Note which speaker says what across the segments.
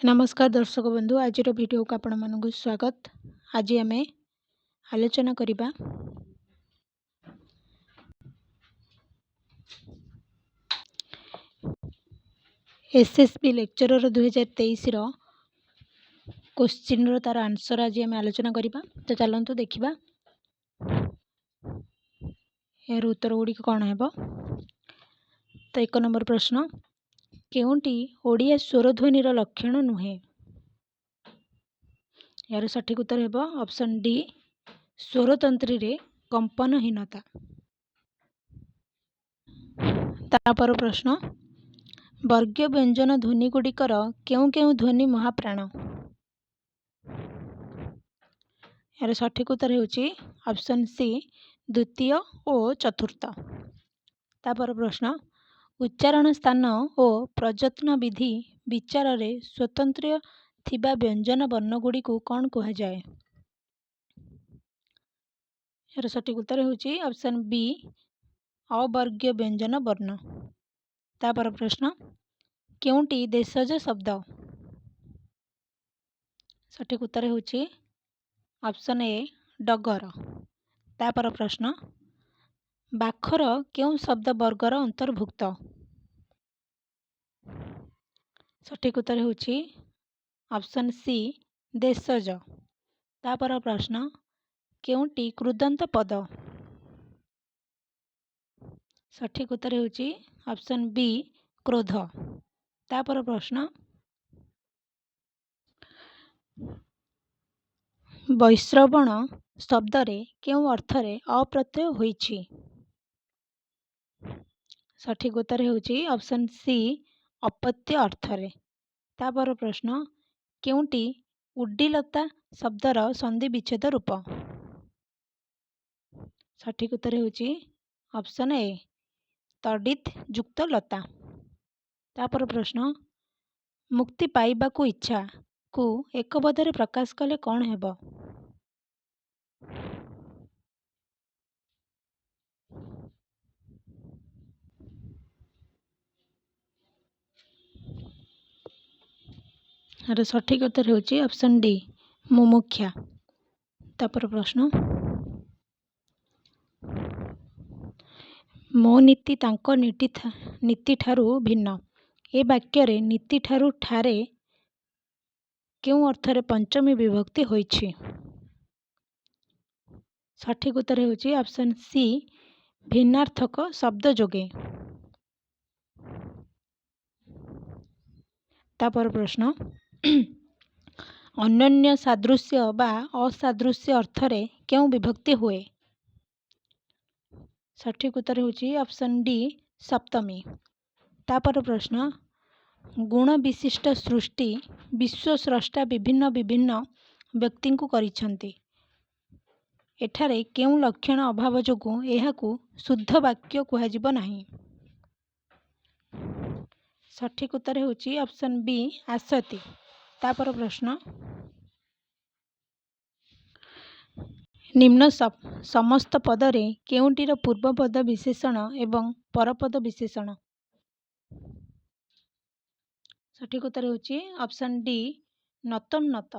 Speaker 1: नमस्कार दर्शक बंधु आज वीडियो को आपण मानक स्वागत। आज आम आलोचना करिबा एसएसबी लेक्चरर 2023 रो क्वेश्चन रो तार आंसर आज आम आलोचना करिबा। तो चलंतु देखिबा यार उत्तर गुड़िक कौन हेबो। तो 1 नंबर प्रश्न, केउंटी ओडिया स्वरध्वनि रो लक्षण नुहे। यार सठिक उत्तर हेबो ऑप्शन डी स्वरतंत्री रे कंपनहीनता। तापर प्रश्न, वर्गीय व्यंजन ध्वनि गुड़िकर केउ केउ ध्वनि महाप्राण। यार सठिक उत्तर हेउची ऑप्शन सी द्वितीय और चतुर्थ। तापर प्रश्न, उच्चारण स्थान और प्रयत्न विधि विचार रे स्वतंत्र थिबा व्यंजन वर्ण गुड़ी को कौन कहा जाए। यार सठिक उत्तर हेउची ऑप्शन बी अवर्गीय व्यंजन वर्ण। तापर प्रश्न, केउंटी देशज शब्द। सठिक उत्तर हेउची ऑप्शन ए डगर। तापर प्रश्न, बाखर केउ शब्द वर्गर अंतर्भुक्त। सठिक उत्तर हेउची ऑप्शन सी देशज। तापर प्रश्न, केउंटी कृदंत पद। सठिक उत्तर हेउची ऑप्शन बी क्रोध। तापर प्रश्न, वैश्रवण शब्द रे केउ अर्थरे अप्रत्यय होईछि। सठिक उत्तर हेउची ऑप्शन सी अपत्य अर्थरे। तापर प्रश्न, केउंटी उड्डीलता शब्दर संधि विच्छेद रूप। सठिक उत्तर हेउची ऑप्शन ए तडित युक्त लता। तापर प्रश्न, मुक्ति पाइबाकू इच्छा को एक पदरे प्रकाश कले कौन हेबो। यार सठिक उत्तर हेउची ऑप्शन डी मुमुक्षा। तापर प्रश्न, मो नीति तांको नीति ठारू भिन्न। ए वाक्य रे नीति ठारू ठारे केउ अर्थरे पंचमी विभक्ति होईछि। सठिक उत्तर हेउची ऑप्शन सी भिन्नार्थक शब्द जोगे। तापर प्रश्न, अनन्य सादृश्य बा असादृश्य अर्थरे केउ विभक्ति हुए। सठिक उत्तर हेउची ऑप्शन डी सप्तमी। तापर प्रश्न, गुण विशिष्ट सृष्टि विश्व स्रष्टा विभिन्न विभिन्न व्यक्ति को करिछंती। एठारे केउ लक्षण अभाव जोगु एहाकू शुद्ध वाक्य कुहाजिब नाही। सठिक उत्तर हेउची ऑप्शन बी आसति। तापर प्रश्न, निम्न समस्त पदरे केउंटीर पूर्वपद विशेषण एवं परपद विशेषण। सठिक उत्तर हेउची ऑप्शन डी नतोन्नत।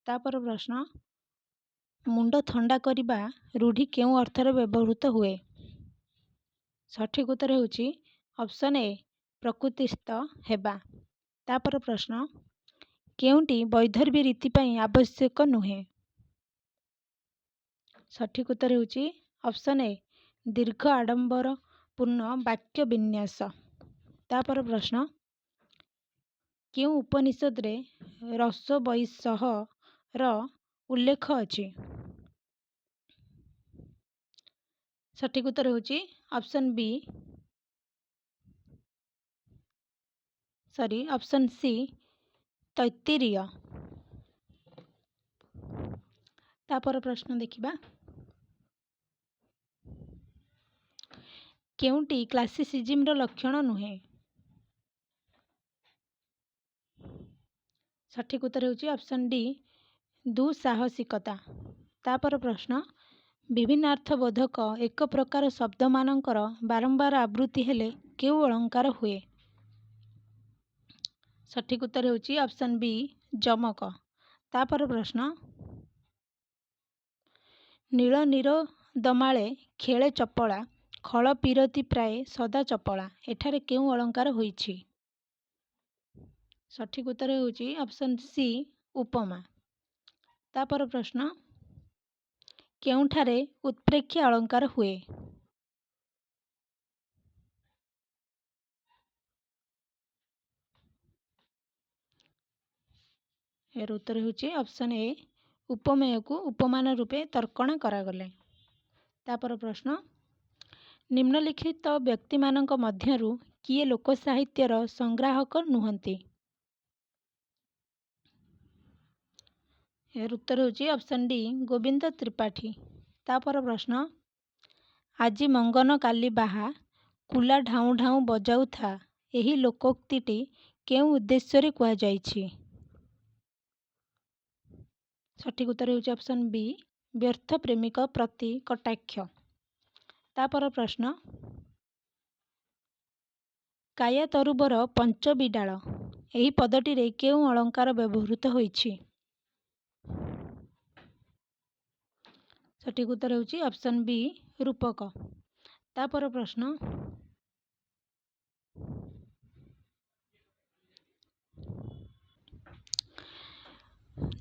Speaker 1: तापर प्रश्न, मुंड थंडा करिबा रूढ़ी केउ अर्थरे व्यवहृत हुए। सठिक उत्तर हेउची ऑप्शन ए प्रकृतिस्थ हेबा। तापर प्रश्न, केउंटी वैधर्भी रीति पई आवश्यक नुहे। सठिक उत्तर हेउची ऑप्शन ए दीर्घ आडंबर पूर्ण वाक्य विन्यास। तापर प्रश्न, केउ उपनिषद रे रस वैसह र उल्लेख अछि। सठिक उत्तर हेउची option B option C Taittiriya. तापर प्रश्न देखिबा, केउंटी क्लासिसिज्म रो लक्षण नुहे। सठिक उत्तर हेउची ऑप्शन डी दुसाहसिकता। तापर प्रश्न, विभिन्नार्थ बोधक एक प्रकार शब्द मानकर बारंबार आवृत्ति हेले केउ अलंकार हुए। ସଠିକ୍ ଉତ୍ତର ହେଉଛି ଅପସନ୍ ବି ଯମକ। ତାପରେ ପ୍ରଶ୍ନ, ନୀଳ ନିରୋଦମାଳେ ଖେଳେ ଚପଳା, ଖଳ ପିରତି ପ୍ରାୟ ସଦା ଚପଳା। ଏଠାରେ କେଉଁ ଅଳଙ୍କାର ହୋଇଛି? ସଠିକ୍ ଉତ୍ତର ହେଉଛି ଅପସନ୍ ସି ଉପମା। ତାପରେ ପ୍ରଶ୍ନ, କେଉଁଠାରେ ଉତ୍ପ୍ରେକ୍ଷା ଅଳଙ୍କାର ହୁଏ? ଏହାର ଉତ୍ତର ହେଉଛି ଅପସନ୍ ଏ ଉପମେୟକୁ ଉପମାନ ରୂପେ ତର୍କଣା କରାଗଲେ। ତାପରେ ପ୍ରଶ୍ନ, ନିମ୍ନଲିଖିତ ବ୍ୟକ୍ତିମାନଙ୍କ ମଧ୍ୟରୁ କିଏ ଲୋକ ସାହିତ୍ୟର ସଂଗ୍ରାହକ ନୁହନ୍ତି? ଏହାର ଉତ୍ତର ହେଉଛି ଅପସନ୍ ଡି ଗୋବିନ୍ଦ ତ୍ରିପାଠୀ। ତାପରେ ପ୍ରଶ୍ନ, ଆଜି ମଙ୍ଗନ କାଲି ବାହା, କୁଲା ଢାଉଁ ଢାଉଁ ବଜାଉଥା, ଏହି ଲୋକୋକ୍ତିଟି କେଉଁ ଉଦ୍ଦେଶ୍ୟରେ କୁହାଯାଇଛି? ସଠିକ୍ ଉତ୍ତର ହେଉଛି ଅପସନ୍ ବି ବ୍ୟର୍ଥ ପ୍ରେମିକ ପ୍ରତି କଟାକ୍ଷ। ତାପରେ ପ୍ରଶ୍ନ, କାୟା ତରୁବର ପଞ୍ଚବିଡାଳ, ଏହି ପଦଟିରେ କେଉଁ ଅଳଙ୍କାର ବ୍ୟବହୃତ ହୋଇଛି? ସଠିକ୍ ଉତ୍ତର ହେଉଛି ଅପସନ୍ ବି ରୂପକ। ତାପରେ ପ୍ରଶ୍ନ,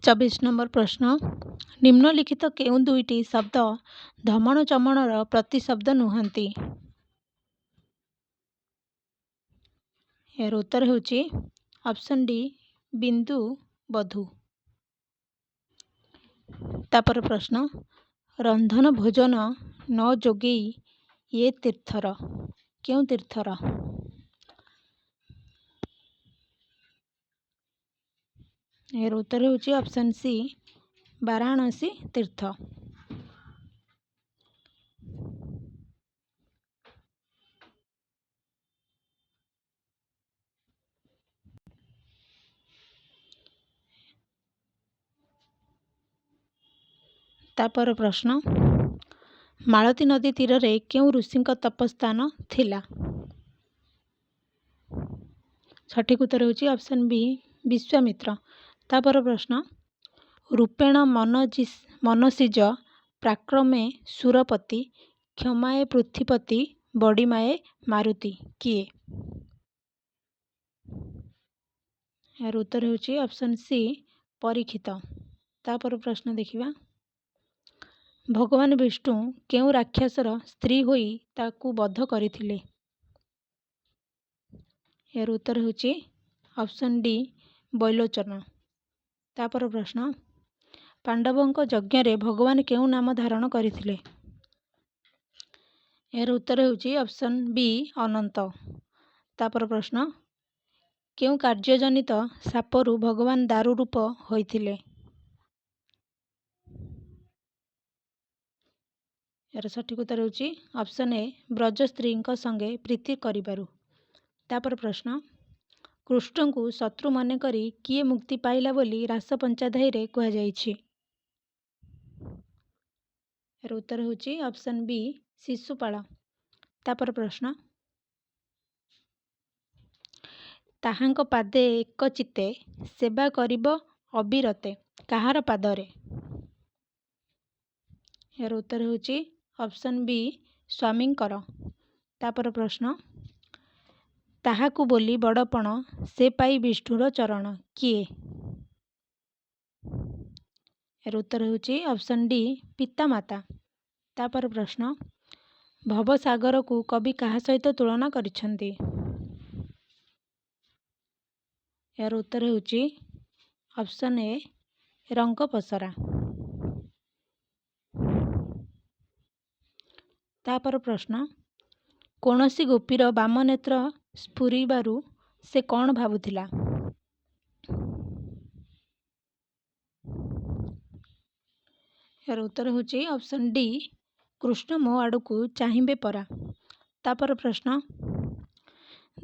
Speaker 1: 24 ନମ୍ବର ପ୍ରଶ୍ନ, ନିମ୍ନଲିଖିତ କେଉଁ ଦୁଇଟି ଶବ୍ଦ ଧମଣ ଚମଣର ପ୍ରତିଶବ୍ଦ ନୁହନ୍ତି? ଏହାର ଉତ୍ତର ହେଉଛି ଅପସନ୍ ଡି ବିନ୍ଦୁ ବଧୂ। ତାପରେ ପ୍ରଶ୍ନ, ରନ୍ଧନ ଭୋଜନ ନ ଯୋଗେଇ ଏ ତୀର୍ଥର, କେଉଁ ତୀର୍ଥର? ଏହାର ଉତ୍ତର ହେଉଛି ଅପସନ୍ ସି ବାରାଣସୀ ତୀର୍ଥ। ତାପରେ ପ୍ରଶ୍ନ, ମାଳତୀ ନଦୀ ତୀରରେ କେଉଁ ଋଷିଙ୍କ ତପସ୍ଥାନ ଥିଲା? ସଠିକ୍ ଉତ୍ତର ହେଉଛି ଅପସନ୍ ବି ବିଶ୍ୱାମିତ୍ର। ତାପରେ ପ୍ରଶ୍ନ, ରୂପେଣ ମନସିଜ ପ୍ରାକ୍ରମେ ସୁରପତି, କ୍ଷମାଏ ପୃଥ୍ୱୀପତି, ବଡ଼ିମାଏ ମାରୁତି, କିଏ? ଏହାର ଉତ୍ତର ହେଉଛି ଅପସନ୍ ସି ପରୀକ୍ଷିତ। ତାପରେ ପ୍ରଶ୍ନ ଦେଖିବା, ଭଗବାନ ବିଷ୍ଣୁ କେଉଁ ରାକ୍ଷସର ସ୍ତ୍ରୀ ହୋଇ ତାକୁ ବଧ କରିଥିଲେ? ଏହାର ଉତ୍ତର ହେଉଛି ଅପସନ୍ ଡି ବୈଲୋଚନ। ତାପରେ ପ୍ରଶ୍ନ, ପାଣ୍ଡବଙ୍କ ଯଜ୍ଞରେ ଭଗବାନ କେଉଁ ନାମ ଧାରଣ କରିଥିଲେ? ଏହାର ଉତ୍ତର ହେଉଛି ଅପସନ୍ ବି ଅନନ୍ତ। ତାପରେ ପ୍ରଶ୍ନ, କେଉଁ କାର୍ଯ୍ୟଜନିତ ଶାପରୁ ଭଗବାନ ଦାରୁ ରୂପ ହୋଇଥିଲେ? ଏହାର ସଠିକ୍ ଉତ୍ତର ହେଉଛି ଅପସନ୍ ଏ ବ୍ରଜ ସ୍ତ୍ରୀଙ୍କ ସଙ୍ଗେ ପ୍ରୀତି କରିବାରୁ। ତାପରେ ପ୍ରଶ୍ନ, କୃଷ୍ଣଙ୍କୁ ଶତ୍ରୁ ମନେକରି କିଏ ମୁକ୍ତି ପାଇଲା ବୋଲି ରାସ ପଞ୍ଚାଧ୍ୟାୟୀରେ କୁହାଯାଇଛି? ଏହାର ଉତ୍ତର ହେଉଛି ଅପସନ୍ ବି ଶିଶୁପାଳ। ତାପରେ ପ୍ରଶ୍ନ, ତାହାଙ୍କ ପାଦେ ଏକ ଚିତ୍ତେ ସେବା କରିବ ଅବିରତେ, କାହାର ପାଦରେ? ଏହାର ଉତ୍ତର ହେଉଛି ଅପସନ୍ ବି ସ୍ୱାମୀଙ୍କର। ତାପରେ ପ୍ରଶ୍ନ, ତାହାକୁ ବୋଲି ବଡ଼ପଣ ସେ ପାଇ ବିଷ୍ଣୁର ଚରଣ, କିଏ? ଏହାର ଉତ୍ତର ହେଉଛି ଅପସନ୍ ଡି ପିତାମାତା। ତାପରେ ପ୍ରଶ୍ନ, ଭବସାଗରକୁ କବି କାହା ସହିତ ତୁଳନା କରିଛନ୍ତି? ଏହାର ଉତ୍ତର ହେଉଛି ଅପସନ୍ ଏ ରଙ୍ଗପସରା। ତାପରେ ପ୍ରଶ୍ନ, କୌଣସି ଗୋପୀର ବାମ ନେତ୍ର ସ୍ଫୁରିବାରୁ ସେ କ'ଣ ଭାବୁଥିଲା? ଏହାର ଉତ୍ତର ହେଉଛି ଅପସନ୍ ଡି କୃଷ୍ଣ ମୋ ଆଡ଼କୁ ଚାହିଁବେ ପରା। ତାପରେ ପ୍ରଶ୍ନ,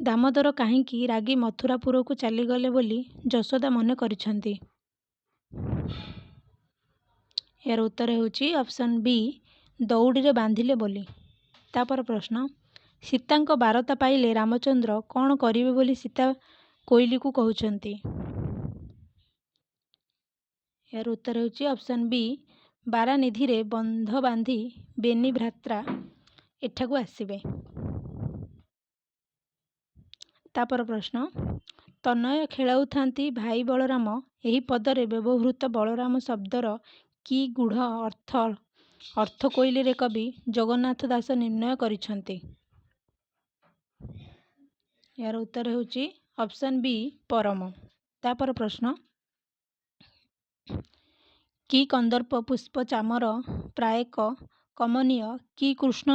Speaker 1: ଦାମୋଦର କାହିଁକି ରାଗି ମଥୁରାପୁରକୁ ଚାଲିଗଲେ ବୋଲି ଯଶୋଦା ମନେ କରିଛନ୍ତି? ଏହାର ଉତ୍ତର ହେଉଛି ଅପସନ୍ ବି ଦଉଡ଼ିରେ ବାନ୍ଧିଲେ ବୋଲି। ତାପରେ ପ୍ରଶ୍ନ, ସୀତାଙ୍କ ବାରତା ପାଇଲେ ରାମଚନ୍ଦ୍ର କ'ଣ କରିବେ ବୋଲି ସୀତା କୋଇଲିକୁ କହୁଛନ୍ତି? ଏହାର ଉତ୍ତର ହେଉଛି ଅପସନ୍ ବି, ବାରାନିଧିରେ ବନ୍ଧ ବାନ୍ଧି ବେନି ଭ୍ରାତ୍ରା ଏଠାକୁ ଆସିବେ। ତାପର ପ୍ରଶ୍ନ, ତନୟ ଖେଳାଉଥାନ୍ତି ଭାଇ ବଳରାମ, ଏହି ପଦରେ ବ୍ୟବହୃତ ବଳରାମ ଶବ୍ଦର କି ଗୂଢ଼ ଅର୍ଥ କୋଇଲିରେ କବି ଜଗନ୍ନାଥ ଦାସ ନିର୍ଣ୍ଣୟ କରିଛନ୍ତି? ଏହାର ଉତ୍ତର ହେଉଛି ଅପସନ୍ ବି, ପରମ। ତାପର ପ୍ରଶ୍ନ, କି କନ୍ଦର୍ପ ପୁଷ୍ପ ଚାମର ପ୍ରାୟକ କମନୀୟ, କି କୃଷ୍ଣ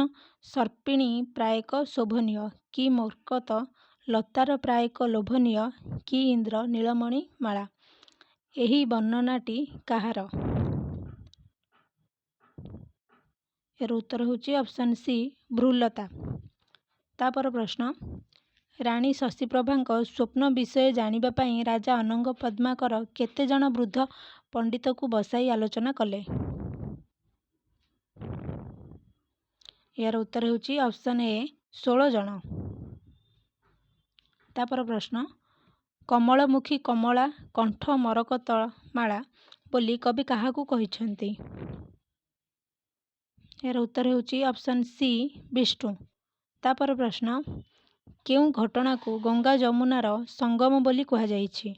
Speaker 1: ସର୍ପିଣୀ ପ୍ରାୟକ ଶୋଭନୀୟ, କି ମର୍କତ ଲତାର ପ୍ରାୟକ ଲୋଭନୀୟ, କି ଇନ୍ଦ୍ର ନୀଳମଣି ମାଳା। ଏହି ବର୍ଣ୍ଣନାଟି କାହାର? ଏହାର ଉତ୍ତର ହେଉଛି ଅପସନ୍ ସି, ଭ୍ରୁଲତା। ତାପର ପ୍ରଶ୍ନ, ରାଣୀ ଶଶୀପ୍ରଭାଙ୍କ ସ୍ୱପ୍ନ ବିଷୟ ଜାଣିବା ପାଇଁ ରାଜା ଅନଙ୍ଗ ପଦ୍ମାକର କେତେ ଜଣ ବୃଦ୍ଧ ପଣ୍ଡିତକୁ ବସାଇ ଆଲୋଚନା କଲେ? ଏହାର ଉତ୍ତର ହେଉଛି ଅପସନ୍ ଏ, 16 ଜଣ। ତାପର ପ୍ରଶ୍ନ, କମଳମୁଖୀ କମଳା କଣ୍ଠ ମରକତ ମାଳା ବୋଲି କବି କାହାକୁ କହିଛନ୍ତି? ଏହାର ଉତ୍ତର ହେଉଛି ଅପସନ୍ ସି, ବିଷ୍ଣୁ। ତାପର ପ୍ରଶ୍ନ, କେଉଁ ଘଟଣାକୁ ଗଙ୍ଗା ଯମୁନାର ସଙ୍ଗମ ବୋଲି କୁହାଯାଇଛି?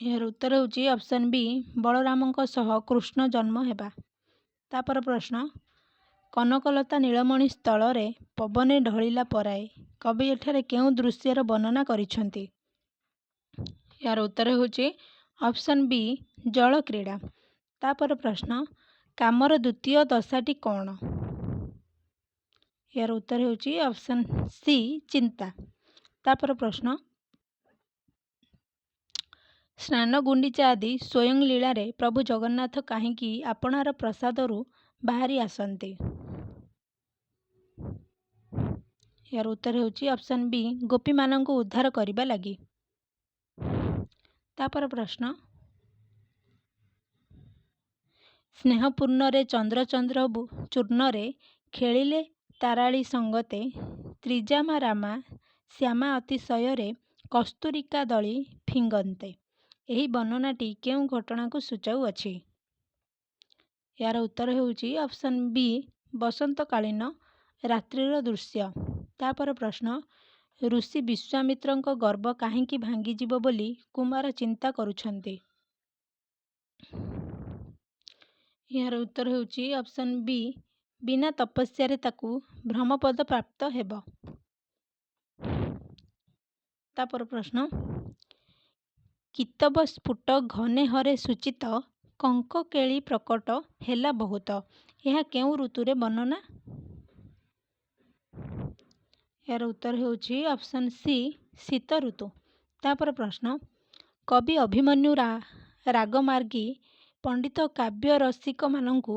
Speaker 1: ଏହାର ଉତ୍ତର ହେଉଛି ଅପସନ୍ ବି, ବଳରାମଙ୍କ ସହ କୃଷ୍ଣ ଜନ୍ମ ହେବା। ତାପର ପ୍ରଶ୍ନ, କନକଲତା ନୀଳମଣି ସ୍ଥଳରେ ପବନେ ଢଳିଲା ପରାଏ, କବି ଏଠାରେ କେଉଁ ଦୃଶ୍ୟର ବର୍ଣ୍ଣନା କରିଛନ୍ତି? ଏହାର ଉତ୍ତର ହେଉଛି ଅପସନ୍ ବି, ଜଳ କ୍ରୀଡ଼ା। ତାପର ପ୍ରଶ୍ନ, କାମର ଦ୍ୱିତୀୟ ଦଶାଟି କ'ଣ? ଏହାର ଉତ୍ତର ହେଉଛି ଅପସନ୍ ସି, ଚିନ୍ତା। ତାପର ପ୍ରଶ୍ନ, ସ୍ନାନ ଗୁଣ୍ଡିଚା ଆଦି ସ୍ୱୟଂ ଲୀଳାରେ ପ୍ରଭୁ ଜଗନ୍ନାଥ କାହିଁକି ଆପଣାର ପ୍ରସାଦରୁ ବାହାରି ଆସନ୍ତି? ଏହାର ଉତ୍ତର ହେଉଛି ଅପସନ୍ ବି, ଗୋପୀମାନଙ୍କୁ ଉଦ୍ଧାର କରିବା ଲାଗି। ତାପର ପ୍ରଶ୍ନ, ସ୍ନେହପୂର୍ଣ୍ଣରେ ଚନ୍ଦ୍ର ଚୂର୍ଣ୍ଣରେ ଖେଳିଲେ ତାରାଳି ସଙ୍ଗତେ, ତ୍ରିଜାମା ରାମା ଶ୍ୟାମା ଅତିଶୟରେ କସ୍ତୁରିକା ଦଳି ଫିଙ୍ଗନ୍ତେ। ଏହି ବର୍ଣ୍ଣନାଟି କେଉଁ ଘଟଣାକୁ ସୂଚାଉଅଛି? ଏହାର ଉତ୍ତର ହେଉଛି ଅପସନ୍ ବି, ବସନ୍ତକାଳୀନ ରାତ୍ରିର ଦୃଶ୍ୟ। ତାପର ପ୍ରଶ୍ନ, ଋଷି ବିଶ୍ୱାମିତ୍ରଙ୍କ ଗର୍ବ କାହିଁକି ଭାଙ୍ଗିଯିବ ବୋଲି କୁମାର ଚିନ୍ତା କରୁଛନ୍ତି? ଏହାର ଉତ୍ତର ହେଉଛି ଅପସନ୍ ବି, ବିନା ତପସ୍ୟାରେ ତାକୁ ବ୍ରହ୍ମପଦ ପ୍ରାପ୍ତ ହେବ। ତାପର ପ୍ରଶ୍ନ, କିତବ ସ୍ଫୁଟ ଘନେ ହରେ ସୂଚିତ, କଙ୍କ କେଳି ପ୍ରକଟ ହେଲା ବହୁତ, ଏହା କେଉଁ ଋତୁରେ ବର୍ଣ୍ଣନା? ଏହାର ଉତ୍ତର ହେଉଛି ଅପସନ୍ ସି, ଶୀତ ଋତୁ। ତାପର ପ୍ରଶ୍ନ, କବି ଅଭିମନ୍ୟୁ ରାଗମାର୍ଗୀ ପଣ୍ଡିତ କାବ୍ୟ ରସିକମାନଙ୍କୁ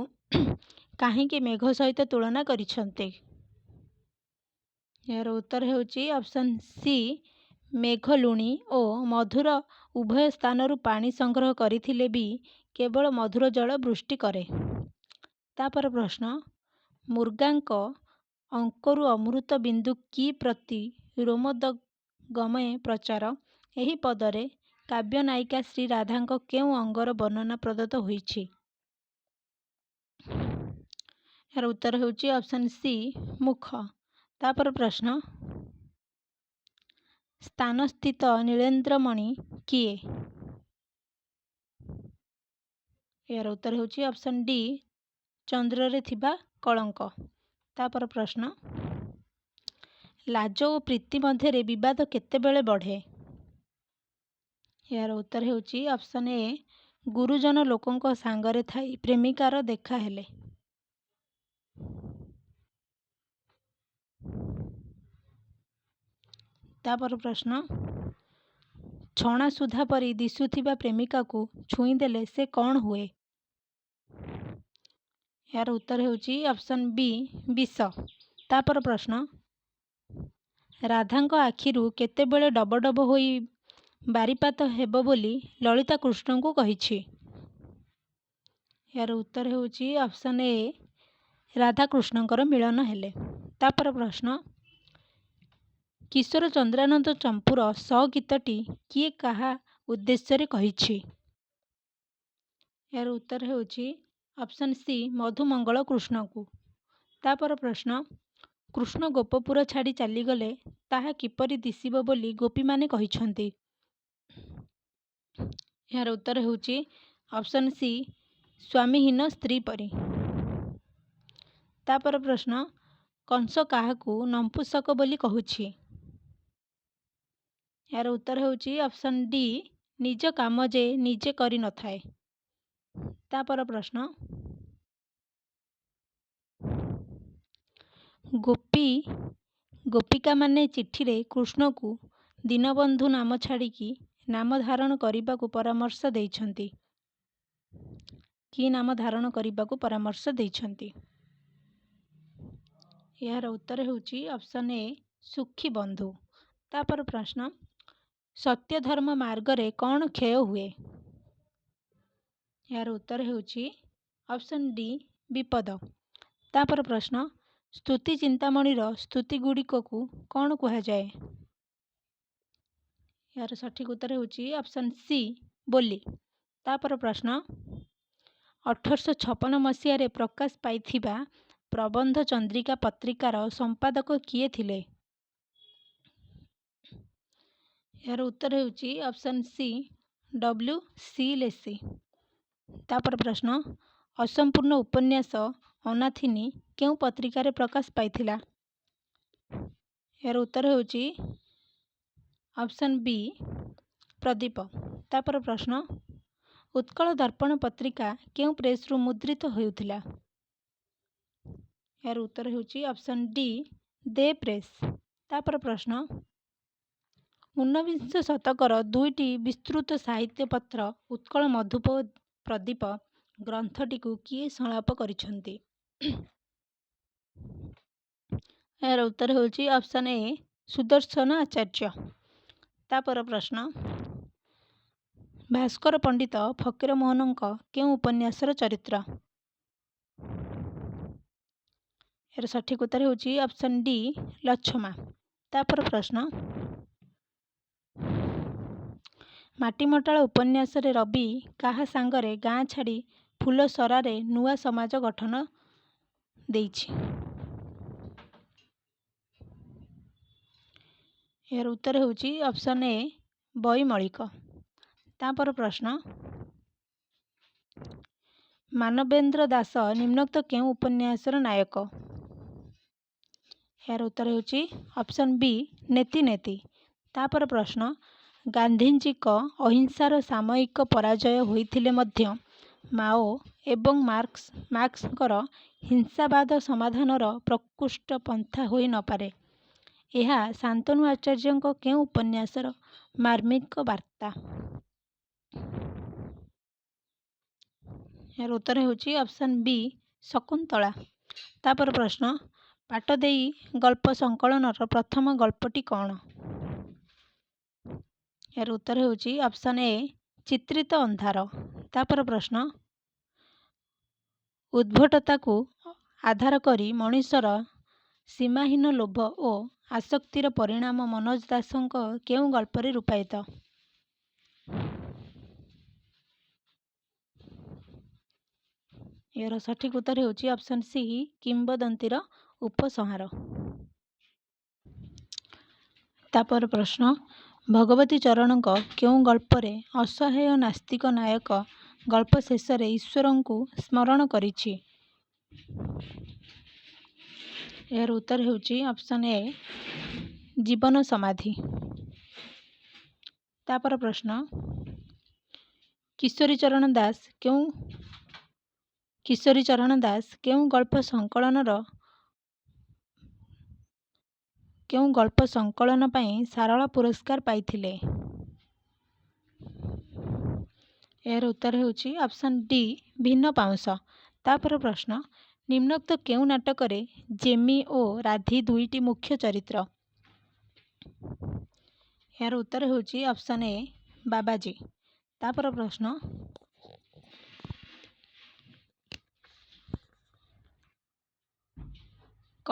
Speaker 1: କାହିଁକି ମେଘ ସହିତ ତୁଳନା କରିଛନ୍ତି? ଏହାର ଉତ୍ତର ହେଉଛି ଅପସନ୍ ସି, ମେଘ ଲୁଣି ଓ ମଧୁର ଉଭୟ ସ୍ଥାନରୁ ପାଣି ସଂଗ୍ରହ କରିଥିଲେ ବି କେବଳ ମଧୁର ଜଳ ବୃଷ୍ଟି କରେ। ତାପର ପ୍ରଶ୍ନ, ମୃଗାଙ୍କ ଅଙ୍କରୁ ଅମୃତ ବିନ୍ଦୁ କି ପ୍ରତି ରୋମୋଦ୍ଗମେ ପ୍ରଚାର, ଏହି ପଦରେ କାବ୍ୟ ନାୟିକା ଶ୍ରୀ ରାଧାଙ୍କ କେଉଁ ଅଙ୍ଗର ବର୍ଣ୍ଣନା ପ୍ରଦତ୍ତ ହୋଇଛି? ଏହାର ଉତ୍ତର ହେଉଛି ଅପସନ୍ ସି, ମୁଖ। ତାପର ପ୍ରଶ୍ନ, ସ୍ଥାନସ୍ଥିତ ନୀଳେନ୍ଦ୍ରମଣି କିଏ? ଏହାର ଉତ୍ତର ହେଉଛି ଅପସନ୍ ଡି, ଚନ୍ଦ୍ରରେ ଥିବା କଳଙ୍କ। ତାପର ପ୍ରଶ୍ନ, ଲାଜ ଓ ପ୍ରୀତି ମଧ୍ୟରେ ବିବାଦ କେତେବେଳେ ବଢ଼େ? ଏହାର ଉତ୍ତର ହେଉଛି ଅପସନ୍ ଏ, ଗୁରୁଜନ ଲୋକଙ୍କ ସାଙ୍ଗରେ ଥାଇ ପ୍ରେମିକାର ଦେଖା ହେଲେ। ତାପର ପ୍ରଶ୍ନ, ଛଣା ସୁଧା ପରି ଦିଶୁଥିବା ପ୍ରେମିକାକୁ ଛୁଇଁଦେଲେ ସେ କ'ଣ ହୁଏ? ଏହାର ଉତ୍ତର ହେଉଛି ଅପସନ୍ ବି, ବିଷ। ତାପର ପ୍ରଶ୍ନ, ରାଧାଙ୍କ ଆଖିରୁ କେତେବେଳେ ଡବ ଡବ ହୋଇ ବାରିପାତ ହେବ ବୋଲି ଲଳିତା କୃଷ୍ଣଙ୍କୁ କହିଛି? ଏହାର ଉତ୍ତର ହେଉଛି ଅପସନ୍ ଏ, ରାଧାକୃଷ୍ଣଙ୍କର ମିଳନ ହେଲେ। ତାପର ପ୍ରଶ୍ନ, କିଶୋର ଚନ୍ଦ୍ରାନନ୍ଦ ଚମ୍ପୁର ସ ଗୀତଟି କିଏ କାହା ଉଦ୍ଦେଶ୍ୟରେ କହିଛି? ଏହାର ଉତ୍ତର ହେଉଛି ଅପସନ୍ ସି ମଧୁମଙ୍ଗଳ କୃଷ୍ଣଙ୍କୁ। ତାପର ପ୍ରଶ୍ନ, କୃଷ୍ଣ ଗୋପପୁର ଛାଡ଼ି ଚାଲିଗଲେ ତାହା କିପରି ଦିଶିବ ବୋଲି ଗୋପୀମାନେ କହିଛନ୍ତି? ଏହାର ଉତ୍ତର ହେଉଛି ଅପସନ୍ ସି ସ୍ୱାମୀହୀନ ସ୍ତ୍ରୀ ପରି। ତାପର ପ୍ରଶ୍ନ, କଂସ କାହାକୁ ନଂପୁସକ ବୋଲି କହୁଛି? ଏହାର ଉତ୍ତର ହେଉଛି ଅପସନ୍ ଡି ନିଜ କାମ ଯେ ନିଜେ କରିନଥାଏ। ତାପର ପ୍ରଶ୍ନ, ଗୋପିକାମାନେ ଚିଠିରେ କୃଷ୍ଣକୁ ଦୀନବନ୍ଧୁ ନାମ ଛାଡ଼ିକି ନାମ ଧାରଣ କରିବାକୁ ପରାମର୍ଶ ଦେଇଛନ୍ତି। କି ନାମ ଧାରଣ କରିବାକୁ ପରାମର୍ଶ ଦେଇଛନ୍ତି? ଏହାର ଉତ୍ତର ହେଉଛି ଅପସନ୍ ଏ ସୁଖୀ ବନ୍ଧୁ। ତାପର ପ୍ରଶ୍ନ, ସତ୍ୟ ଧର୍ମ ମାର୍ଗରେ କ'ଣ କ୍ଷୟ ହୁଏ? ଏହାର ଉତ୍ତର ହେଉଛି ଅପସନ୍ ଡି ବିପଦ। ତାପର ପ୍ରଶ୍ନ, ସ୍ତୁତି ଚିନ୍ତାମଣିର ସ୍ତୁତି ଗୁଡ଼ିକକୁ କ'ଣ କୁହାଯାଏ? ଏହାର ସଠିକ୍ ଉତ୍ତର ହେଉଛି ଅପସନ୍ ସି ବୋଲି। ତାପର ପ୍ରଶ୍ନ, 1856 ମସିହାରେ ପ୍ରକାଶ ପାଇଥିବା ପ୍ରବନ୍ଧ ଚନ୍ଦ୍ରିକା ପତ୍ରିକାର ସମ୍ପାଦକ କିଏ ଥିଲେ? ଏହାର ଉତ୍ତର ହେଉଛି option C W C Lacey. ତାପର ପ୍ରଶ୍ନ, ଅସମ୍ପୂର୍ଣ୍ଣ ଉପନ୍ୟାସ ଅନାଥିନୀ କେଉଁ ପତ୍ରିକାରେ ପ୍ରକାଶ ପାଇଥିଲା? ଏହାର ଉତ୍ତର ହେଉଛି ଅପସନ୍ ବି ପ୍ରଦୀପ। ତାପର ପ୍ରଶ୍ନ, ଉତ୍କଳ ଦର୍ପଣ ପତ୍ରିକା କେଉଁ ପ୍ରେସ୍ରୁ ମୁଦ୍ରିତ ହେଉଥିଲା? ଏହାର ଉତ୍ତର ହେଉଛି ଅପସନ୍ ଡି ଦେ ପ୍ରେସ୍। ତାପର ପ୍ରଶ୍ନ, ଊନବିଂଶ ଶତକର ଦୁଇଟି ବିସ୍ତୃତ ସାହିତ୍ୟ ପତ୍ର ଉତ୍କଳ ମଧୁପ ପ୍ରଦୀପ ଗ୍ରନ୍ଥଟିକୁ କିଏ ସଂଳାପ କରିଛନ୍ତି? ଏହାର ଉତ୍ତର ହେଉଛି ଅପସନ୍ ଏ ସୁଦର୍ଶନ ଆଚାର୍ଯ୍ୟ। ତାପର ପ୍ରଶ୍ନ, ଭାସ୍କର ପଣ୍ଡିତ ଫକୀରମୋହନଙ୍କ କେଉଁ ଉପନ୍ୟାସର ଚରିତ୍ର? ଏହାର ସଠିକ୍ ଉତ୍ତର ହେଉଛି ଅପସନ୍ ଡି ଲଛମା। ତାପର ପ୍ରଶ୍ନ, ମାଟିମଟାଳ ଉପନ୍ୟାସରେ ରବି କାହା ସାଙ୍ଗରେ ଗାଁ ଛାଡ଼ି ଫୁଲସରାରେ ନୂଆ ସମାଜ ଗଠନ ଦେଇଛି? ଏହାର ଉତ୍ତର ହେଉଛି ଅପସନ୍ ଏ ବୈମଳିକ। ତାପର ପ୍ରଶ୍ନ, ମାନବେନ୍ଦ୍ର ଦାସ ନିମ୍ନୋକ୍ତ କେଉଁ ଉପନ୍ୟାସର ନାୟକ? ଏହାର ଉତ୍ତର ହେଉଛି ଅପସନ୍ ବି ନେତି ନେତି। ତାପର ପ୍ରଶ୍ନ, ଗାନ୍ଧିଜୀଙ୍କ ଅହିଂସାର ସାମୟିକ ପରାଜୟ ହୋଇଥିଲେ ମଧ୍ୟ ମାଓ ଏବଂ ମାର୍କ୍ସଙ୍କର ହିଂସାବାଦ ସମାଧାନର ପ୍ରକୃଷ୍ଟ ପନ୍ଥା ହୋଇ ନପାରେ। ଏହା ଶାନ୍ତନୁ ଆଚାର୍ଯ୍ୟଙ୍କ କେଉଁ ଉପନ୍ୟାସର ମାର୍ମିକ ବାର୍ତ୍ତା? ଏହାର ଉତ୍ତର ହେଉଛି ଅପସନ୍ ବି ଶକୁନ୍ତଳା। ତାପର ପ୍ରଶ୍ନ, ପାଟ ଦେଇ ଗଳ୍ପ ସଂକଳନର ପ୍ରଥମ ଗଳ୍ପଟି କ'ଣ? ଏହାର ଉତ୍ତର ହେଉଛି ଅପସନ୍ ଏ ଚିତ୍ରିତ ଅନ୍ଧାର। ତାପର ପ୍ରଶ୍ନ, ଉଦ୍ଭଟତାକୁ ଆଧାର କରି ମଣିଷର ସୀମାହୀନ ଲୋଭ ଓ ଆସକ୍ତିର ପରିଣାମ ମନୋଜ ଦାସଙ୍କ କେଉଁ ଗଳ୍ପରେ ରୂପାୟିତ? ଏହାର ସଠିକ୍ ଉତ୍ତର ହେଉଛି ଅପସନ୍ ସି କିମ୍ବଦନ୍ତୀର ଉପସଂହାର। ତାପର ପ୍ରଶ୍ନ, ଭଗବତୀ ଚରଣଙ୍କ କେଉଁ ଗଳ୍ପରେ ଅସହାୟ ନାସ୍ତିକ ନାୟକ ଗଳ୍ପ ଶେଷରେ ଈଶ୍ୱରଙ୍କୁ ସ୍ମରଣ କରିଛି? ଏହାର ଉତ୍ତର ହେଉଛି ଅପସନ୍ ଏ ଜୀବନ ସମାଧି। ତାପର ପ୍ରଶ୍ନ, କିଶୋରୀ ଚରଣ ଦାସ କେଉଁ ଗଳ୍ପ ସଂକଳନ ପାଇଁ ସାରଳା ପୁରସ୍କାର ପାଇଥିଲେ? ଏହାର ଉତ୍ତର ହେଉଛି ଅପସନ୍ ଡି ଭିନ୍ନ ପାଉଁଶ। ତାପର ପ୍ରଶ୍ନ, ନିମ୍ନୋକ୍ତ କେଉଁ ନାଟକରେ ଜେମି ଓ ରାଧି ଦୁଇଟି ମୁଖ୍ୟ ଚରିତ୍ର? ଏହାର ଉତ୍ତର ହେଉଛି ଅପସନ୍ ଏ ବାବାଜୀ। ତାପର ପ୍ରଶ୍ନ,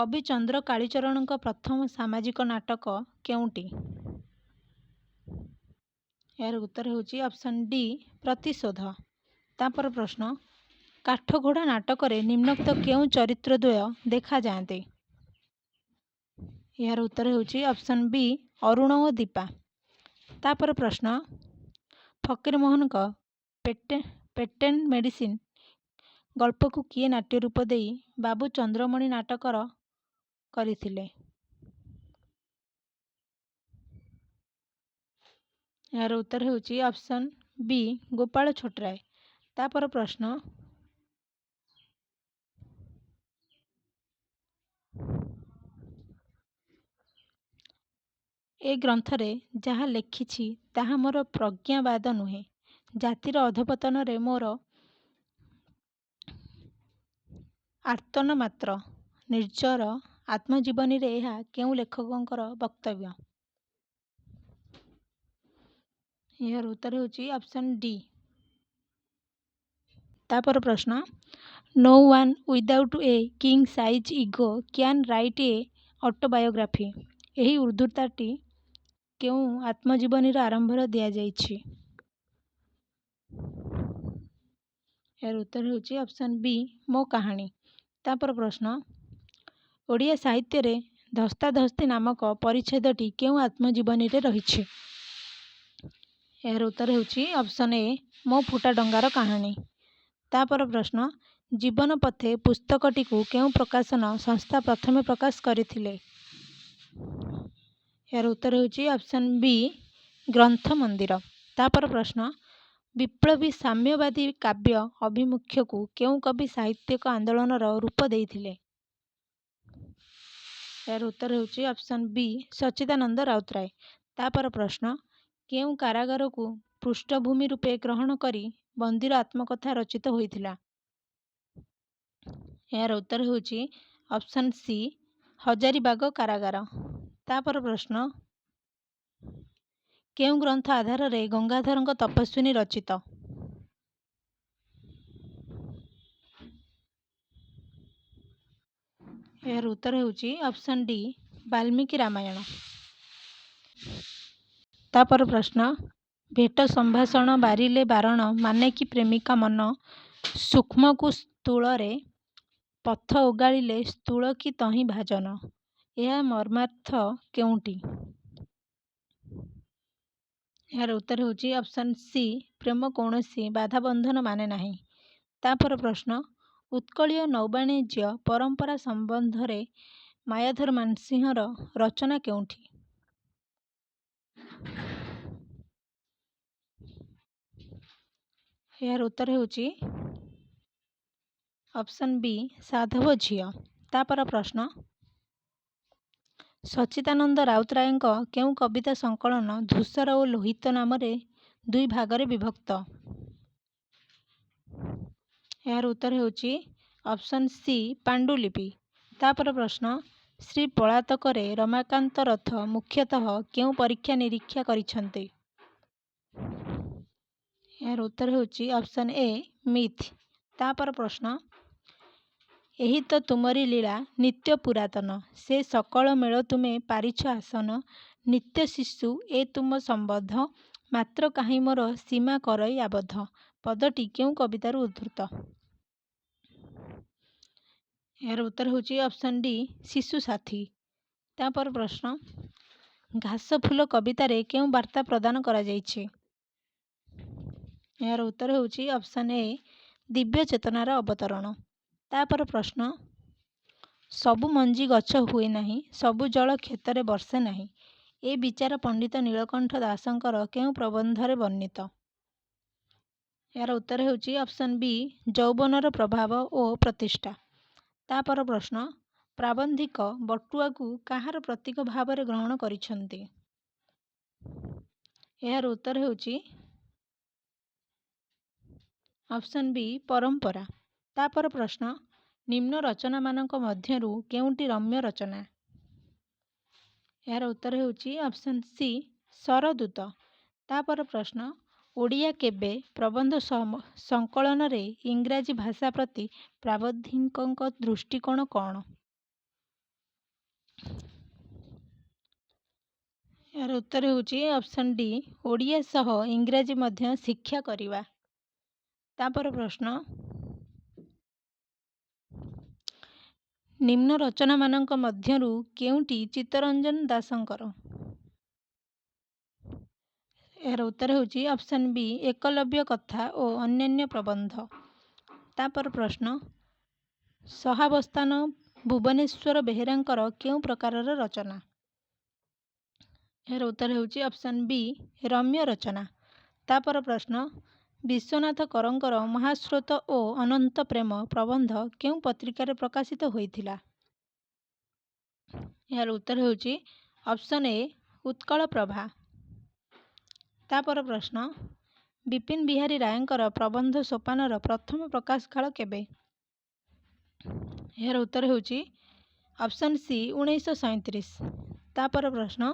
Speaker 1: କବି ଚନ୍ଦ୍ର କାଳୀଚରଣଙ୍କ ପ୍ରଥମ ସାମାଜିକ ନାଟକ କେଉଁଟି? ଏହାର ଉତ୍ତର ହେଉଛି ଅପସନ୍ ଡି ପ୍ରତିଶୋଧ। ତାପର ପ୍ରଶ୍ନ, କାଠଘୋଡ଼ା ନାଟକରେ ନିମ୍ନୋକ୍ତ କେଉଁ ଚରିତ୍ର ଦ୍ୱୟ ଦେଖାଯାଆନ୍ତି? ଏହାର ଉତ୍ତର ହେଉଛି ଅପସନ୍ ବି ଅରୁଣ ଓ ଦୀପା। ତାପର ପ୍ରଶ୍ନ, ଫକୀରମୋହନଙ୍କ ପେଟେଣ୍ଟ ମେଡିସିନ ଗଳ୍ପକୁ କିଏ ନାଟ୍ୟ ରୂପ ଦେଇ ବାବୁ ଚନ୍ଦ୍ରମଣି ନାଟକର କରିଥିଲେ? ଏହାର ଉତ୍ତର ହେଉଛି ଅପସନ୍ ବି ଗୋପାଳ ଛୋଟରାୟ। ତାପର ପ୍ରଶ୍ନ, ଏ ଗ୍ରନ୍ଥରେ ଯାହା ଲେଖିଛି ତାହା ମୋର ପ୍ରଜ୍ଞାବାଦ ନୁହେଁ। ଜାତିର ଅଧପତନରେ ମୋର ଆର୍ତ୍ତନ ମାତ୍ର। ନିର୍ଜର ଆତ୍ମଜୀବନୀରେ ଏହା କେଉଁ ଲେଖକଙ୍କର ବକ୍ତବ୍ୟ? ଏହାର ଉତ୍ତର ହେଉଛି ଅପସନ୍ ଡି। ତାପର ପ୍ରଶ୍ନ, No one without a king size ego can write a autobiography। ଏହି ଉଦ୍ଧୃତଟି କେଉଁ ଆତ୍ମଜୀବନୀର ଆରମ୍ଭରେ ଦିଆଯାଇଛି? ଏହାର ଉତ୍ତର ହେଉଛି ଅପସନ୍ ବି ମୋ କାହାଣୀ। ତାପର ପ୍ରଶ୍ନ, ଓଡ଼ିଆ ସାହିତ୍ୟରେ ଧସ୍ତାଧସ୍ତି ନାମକ ପରିଚ୍ଛେଦଟି କେଉଁ ଆତ୍ମଜୀବନୀରେ ରହିଛି? ଏହାର ଉତ୍ତର ହେଉଛି ଅପସନ୍ ଏ ମୋ ଫୁଟା ଡଙ୍ଗାର କାହାଣୀ। ତାପର ପ୍ରଶ୍ନ, ଜୀବନ ପଥେ ପୁସ୍ତକଟିକୁ କେଉଁ ପ୍ରକାଶନ ସଂସ୍ଥା ପ୍ରଥମେ ପ୍ରକାଶ କରିଥିଲେ? ଏହାର ଉତ୍ତର ହେଉଛି ଅପସନ୍ ବି ଗ୍ରନ୍ଥ ମନ୍ଦିର। ତାପର ପ୍ରଶ୍ନ, ବିପ୍ଳବୀ ସାମ୍ୟବାଦୀ କାବ୍ୟ ଆଭିମୁଖ୍ୟକୁ କେଉଁ କବି ସାହିତ୍ୟିକ ଆନ୍ଦୋଳନର ରୂପ ଦେଇଥିଲେ? ଏହାର ଉତ୍ତର ହେଉଛି ଅପସନ୍ ବି ସଚ୍ଚିଦାନନ୍ଦ ରାଉତରାୟ। ତାପର ପ୍ରଶ୍ନ, କେଉଁ କାରାଗାରକୁ ପୃଷ୍ଠଭୂମି ରୂପେ ଗ୍ରହଣ କରି ବନ୍ଦୀର ଆତ୍ମକଥା ରଚିତ ହୋଇଥିଲା? ଏହାର ଉତ୍ତର ହେଉଛି ଅପସନ୍ ସି ହଜାରିବାଗ କାରାଗାର। ତାପର ପ୍ରଶ୍ନ, କେଉଁ ଗ୍ରନ୍ଥ ଆଧାରରେ ଗଙ୍ଗାଧରଙ୍କ ତପସ୍ୱିନୀ ରଚିତ? ଏହାର ଉତ୍ତର ହେଉଛି ଅପସନ୍ ଡି ବାଲ୍ମୀକି ରାମାୟଣ। ତାପର ପ୍ରଶ୍ନ, ଭେଟ ସମ୍ଭାଷଣ ବାରିଲେ ବାରଣ ମାନେ କି ପ୍ରେମିକା ମନ ସୂକ୍ଷ୍ମକୁ ସ୍ଥୂଳରେ ପଥ ଓଗାଳିଲେ ସ୍ଥୂଳ କି ତହିଁ ଭାଜନ। ଏହା ମର୍ମାର୍ଥ କେଉଁଟି? ଏହାର ଉତ୍ତର ହେଉଛି ଅପସନ୍ ସି ପ୍ରେମ କୌଣସି ବାଧାବନ୍ଧନ ମାନେ ନାହିଁ। ତାପର ପ୍ରଶ୍ନ, ଉତ୍କଳୀୟ ନୌବାଣିଜ୍ୟ ପରମ୍ପରା ସମ୍ବନ୍ଧରେ ମାୟାଧର ମାନସିଂହର ରଚନା କେଉଁଠି? ଏହାର ଉତ୍ତର ହେଉଛି ଅପସନ୍ ବି ସାଧବ ଝିଅ। ତାପର ପ୍ରଶ୍ନ, ସଚ୍ଚିଦାନନ୍ଦ ରାଉତରାୟଙ୍କ କେଉଁ କବିତା ସଂକଳନ ଧୂସର ଓ ଲୋହିତ ନାମରେ ଦୁଇ ଭାଗରେ ବିଭକ୍ତ? ଏହାର ଉତ୍ତର ହେଉଛି ଅପସନ୍ ସି ପାଣ୍ଡୁଲିପି। ତାପର ପ୍ରଶ୍ନ, ଶ୍ରୀ ପଳାତକରେ ରମାକାନ୍ତ ରଥ ମୁଖ୍ୟତଃ କେଉଁ ପରୀକ୍ଷା ନିରୀକ୍ଷା କରିଛନ୍ତି? ଏହାର ଉତ୍ତର ହେଉଛି ଅପସନ୍ ଏ ମିଥ୍। ତାପର ପ୍ରଶ୍ନ, ଏହି ତ ତୁମରି ଲୀଳା ନିତ୍ୟ ପୁରାତନ ସେ ସକଳ ମେଳ ତୁମେ ପାରିଛ ଆସନ ନିତ୍ୟ ଶିଶୁ ଏ ତୁମ ସମ୍ବନ୍ଧ ମାତ୍ର କାହିଁ ମୋର ସୀମା କରଇ ଆବଦ୍ଧ ପଦଟି କେଉଁ କବିତାରୁ ଉଦ୍ଧୃତ? ଏହାର ଉତ୍ତର ହେଉଛି ଅପସନ୍ ଡି ଶିଶୁ ସାଥୀ। ତାପର ପ୍ରଶ୍ନ, ଘାସ ଫୁଲ କବିତାରେ କେଉଁ ବାର୍ତ୍ତା ପ୍ରଦାନ କରାଯାଇଛି? ଏହାର ଉତ୍ତର ହେଉଛି ଅପସନ୍ ଏ ଦିବ୍ୟ ଚେତନାର ଅବତରଣ। ତାପର ପ୍ରଶ୍ନ, ସବୁ ମଞ୍ଜି ଗଛ ହୁଏ ନାହିଁ ସବୁ ଜଳ କ୍ଷେତରେ ବର୍ଷେ ନାହିଁ ଏ ବିଚାର ପଣ୍ଡିତ ନୀଳକଣ୍ଠ ଦାସଙ୍କର କେଉଁ ପ୍ରବନ୍ଧରେ ବର୍ଣ୍ଣିତ? ଏହାର ଉତ୍ତର ହେଉଛି ଅପସନ୍ ବି ଯୌବନର ପ୍ରଭାବ ଓ ପ୍ରତିଷ୍ଠା। ତାପର ପ୍ରଶ୍ନ, ପ୍ରାବନ୍ଧିକ ବଟୁଆକୁ କାହାର ପ୍ରତୀକ ଭାବରେ ଗ୍ରହଣ କରିଛନ୍ତି? ଏହାର ଉତ୍ତର ହେଉଛି ଅପସନ୍ ବି ପରମ୍ପରା। ତାପର ପ୍ରଶ୍ନ, ନିମ୍ନ ରଚନାମାନଙ୍କ ମଧ୍ୟରୁ କେଉଁଟି ରମ୍ୟ ରଚନା? ଏହାର ଉତ୍ତର ହେଉଛି ଅପସନ୍ ସି ସରଦୂତ। ତାପର ପ୍ରଶ୍ନ, ଓଡ଼ିଆ କେବେ ପ୍ରବନ୍ଧ ସଂକଳନରେ ଇଂରାଜୀ ଭାଷା ପ୍ରତି ପ୍ରାବନ୍ଧିକଙ୍କ ଦୃଷ୍ଟିକୋଣ କ'ଣ? यार उत्तर ହେଉଛି ଅପସନ୍ ଡି ଓଡ଼ିଆ ସହ ଇଂରାଜୀ ମଧ୍ୟ ଶିକ୍ଷା କରିବା। ତାपर ପ୍ରଶ୍ନ ନିମ୍ନ ରଚନାମାନଙ୍କ ମଧ୍ୟରୁ କେଉଁଟି ଚିତ୍ତରଞ୍ଜନ ଦାସଙ୍କର? ଏହାର ଉତ୍ତର ହେଉଛି ଅପସନ୍ ବି ଏକଲବ୍ୟ କଥା ଓ ଅନ୍ୟାନ୍ୟ ପ୍ରବନ୍ଧ। ତାपर ପ୍ରଶ୍ନ ସହାବସ୍ଥାନ ଭୁବନେଶ୍ୱର ବେହେରାଙ୍କର କେଉଁ ପ୍ରକାରର ରଚନା? ଏହାର ଉତ୍ତର ହେଉଛି ଅପସନ୍ ବି ରମ୍ୟ ରଚନା। ତାपर ପ୍ରଶ୍ନ ବିଶ୍ୱନାଥ କରଙ୍କର ମହାସ୍ରୋତ ଓ ଅନନ୍ତ ପ୍ରେମ ପ୍ରବନ୍ଧ କେଉଁ ପତ୍ରିକାରେ ପ୍ରକାଶିତ ହୋଇଥିଲା? ଏହାର ଉତ୍ତର ହେଉଛି ଅପସନ୍ ଏ ଉତ୍କଳ ପ୍ରଭା। ତାपर ପ୍ରଶ୍ନ ବିପିନ ବିହାରୀ ରାୟଙ୍କର ପ୍ରବନ୍ଧ ସୋପାନର ପ୍ରଥମ ପ୍ରକାଶ କାଳ କେବେ? ଏହାର ଉତ୍ତର ହେଉଛି ଅପସନ୍ ସି 1937। ତାपर ପ୍ରଶ୍ନ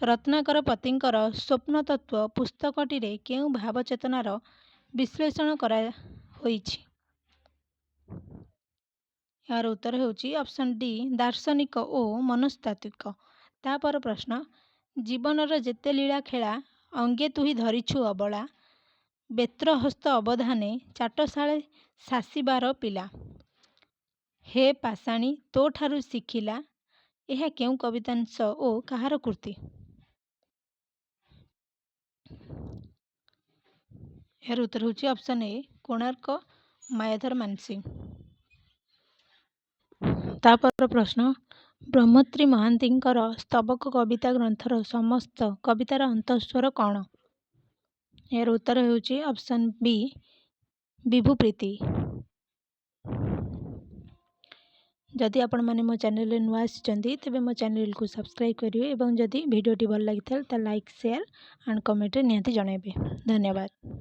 Speaker 1: ରତ୍ନାକର ପତିଙ୍କର ସ୍ୱପ୍ନତତ୍ତ୍ୱ ପୁସ୍ତକଟିରେ କେଉଁ ଭାବ ଚେତନାର ବିଶ୍ଳେଷଣ କରାହୋଇଛି? ଏହାର ଉତ୍ତର ହେଉଛି ଅପସନ୍ ଡି ଦାର୍ଶନିକ ଓ ମନସ୍ତାତ୍ତ୍ୱିକ। ତାपर ପ୍ରଶ୍ନ ଜୀବନର ଯେତେ ଲୀଳା ଖେଳା ଅଙ୍ଗେ ତୁହି ଧରିଛୁ ଅବଳା ବେତ୍ରହସ୍ତ ଅବଧାନେ ଚାଟଶାଳେ ଶାସିବାର ପିଲା ହେ ପାଷାଣୀ ତୋଠାରୁ ଶିଖିଲା ଏହା କେଉଁ କବିତାଂଶ ଓ କାହାର କୃତି? ଏହାର ଉତ୍ତର ହେଉଛି ଅପସନ୍ ଏ କୋଣାର୍କ ମାୟାଧର ମାନସିଂ। ତାपर ପ୍ରଶ୍ନ ବ୍ରହ୍ମତ୍ରୀ ମହାନ୍ତିଙ୍କର ସ୍ତବକ କବିତା ଗ୍ରନ୍ଥର ସମସ୍ତ କବିତାର ଅନ୍ତଃସ୍ୱର କ'ଣ? ଏହାର ଉତ୍ତର ହେଉଛି ଅପସନ୍ ବି ବିଭୁପ୍ରୀତି। ଯଦି ଆପଣମାନେ ମୋ ଚ୍ୟାନେଲରେ ନୂଆ ଆସିଛନ୍ତି ତେବେ ମୋ ଚ୍ୟାନେଲକୁ ସବସ୍କ୍ରାଇବ୍ କରିବେ ଏବଂ ଯଦି ଭିଡ଼ିଓଟି ଭଲ ଲାଗିଥାଏ ତାହେଲେ ଲାଇକ୍ ସେୟାର ଆଣ୍ଡ କମେଣ୍ଟରେ ନିହାତି ଜଣାଇବେ। ଧନ୍ୟବାଦ।